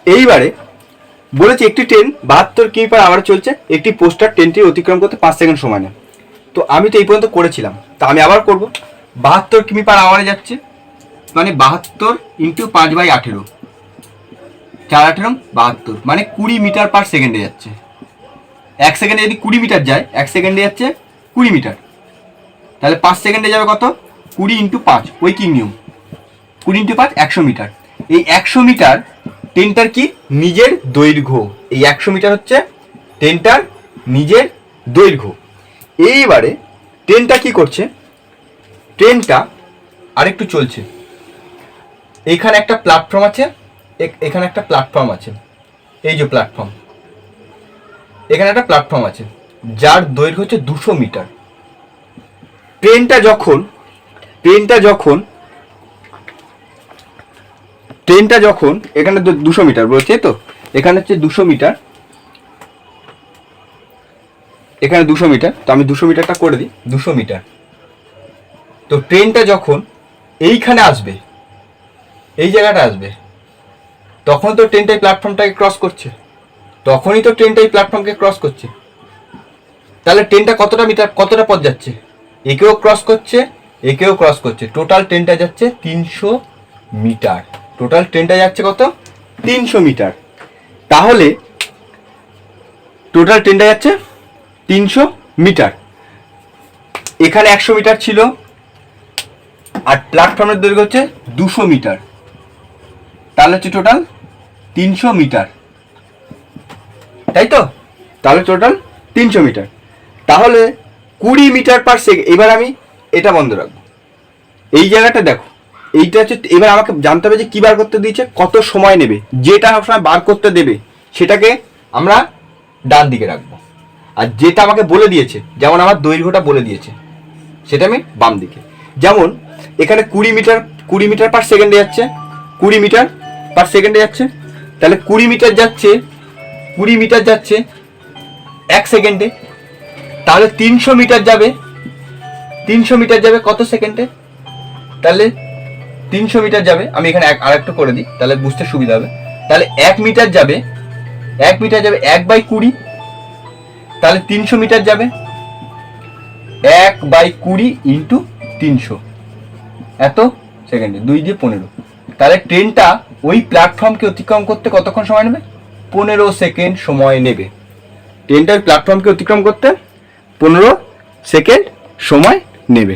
এইবারে বলেছে একটি ট্রেন 72 কিমি/আওয়ারে চলছে, একটি পোস্টার ট্রেনটি অতিক্রম করতে 5 সেকেন্ড সময় নেয়। তো আমি তো এই পর্যন্ত করেছিলাম, তা আমি আবার করব। 72 কিমি/আওয়ারে যাচ্ছে, মানে 72 × 5/18, 4×18 72, মানে 20 মিটার/সেকেন্ডে যাচ্ছে। 1 সেকেন্ডে যদি 20 মিটার যায়, 1 সেকেন্ডে যাচ্ছে 20 মিটার, তাহলে 5 সেকেন্ডে যাবে কত? 20 × 5, ওই কি নিয়ম, 20 × 5 100 মিটার। এই 100 মিটার ট্রেনটার কি নিজের দৈর্ঘ্য, এই 100 মিটার হচ্ছে ট্রেনটার নিজের দৈর্ঘ্য। এইবারে ট্রেনটা কি করছে, ট্রেনটা আরেকটু চলছে, এখানে একটা প্ল্যাটফর্ম আছে, এখানে একটা প্ল্যাটফর্ম আছে, এই যে প্ল্যাটফর্ম, এখানে একটা প্ল্যাটফর্ম আছে যার দৈর্ঘ্য হচ্ছে 200 মিটার। ট্রেনটা যখন এখানে 200 মিটার বলছে, তো এখানে হচ্ছে 200 মিটার, এখানে 200 মিটার, তো আমি 200 মিটারটা করে দিই, 200 মিটার। তো ট্রেনটা যখন এইখানে আসবে, এই জায়গাটা আসবে, তখন তো ট্রেনটা এই প্ল্যাটফর্মটাকে ক্রস করছে, তখনই তো ট্রেনটা এই প্ল্যাটফর্মকে ক্রস করছে। তাহলে ট্রেনটা কতটা পথ যাচ্ছে, একেও ক্রস করছে, একেও ক্রস করছে, টোটাল ট্রেনটা যাচ্ছে 300 মিটার। টোটাল ট্রেনটা যাচ্ছে কত? 300 মিটার। তাহলে টোটাল ট্রেনটা যাচ্ছে 300 মিটার। এখানে 100 মিটার ছিল, আর প্ল্যাটফর্মের দৈর্ঘ্য হচ্ছে 200 মিটার, তাহলে হচ্ছে টোটাল 300 মিটার, তাই তো? তাহলে টোটাল 300 মিটার। তাহলে 20 মিটার/সেকেন্ড। এবার আমি এটা বন্ধ রাখবো, এই জায়গাটা দেখো, এইটা হচ্ছে, এবার আমাকে জানতে হবে যে কি বার করতে দিয়েছে, কত সময় নেবে, যেটা সবসময় বার করতে দেবে সেটাকে আমরা ডান দিকে রাখবো, আর যেটা আমাকে বলে দিয়েছে, যেমন আমার দৈর্ঘ্যটা বলে দিয়েছে, সেটা আমি বাম দিকে। যেমন এখানে 20 মিটার/সেকেন্ডে যাচ্ছে, 20 মিটার/সেকেন্ডে যাচ্ছে, তাহলে 20 মিটার যাচ্ছে 1 সেকেন্ডে, তাহলে 300 মিটার যাবে, 300 মিটার যাবে কত সেকেন্ডে? তাহলে 300 মিটার যাবে, আমি এখানে আরেকটু করে দিই তাহলে বুঝতে সুবিধা হবে। তাহলে 1 মিটার যাবে 1/20, তাহলে 300 মিটার যাবে 1/20 × 300, এত সেকেন্ডে, 2 দিয়ে 15। তাহলে ট্রেনটা ওই প্ল্যাটফর্মকে অতিক্রম করতে কতক্ষণ সময় নেবে? 15 সেকেন্ড সময় নেবে। ট্রেনটা ওই প্ল্যাটফর্মকে অতিক্রম করতে 15 সেকেন্ড সময় নেবে।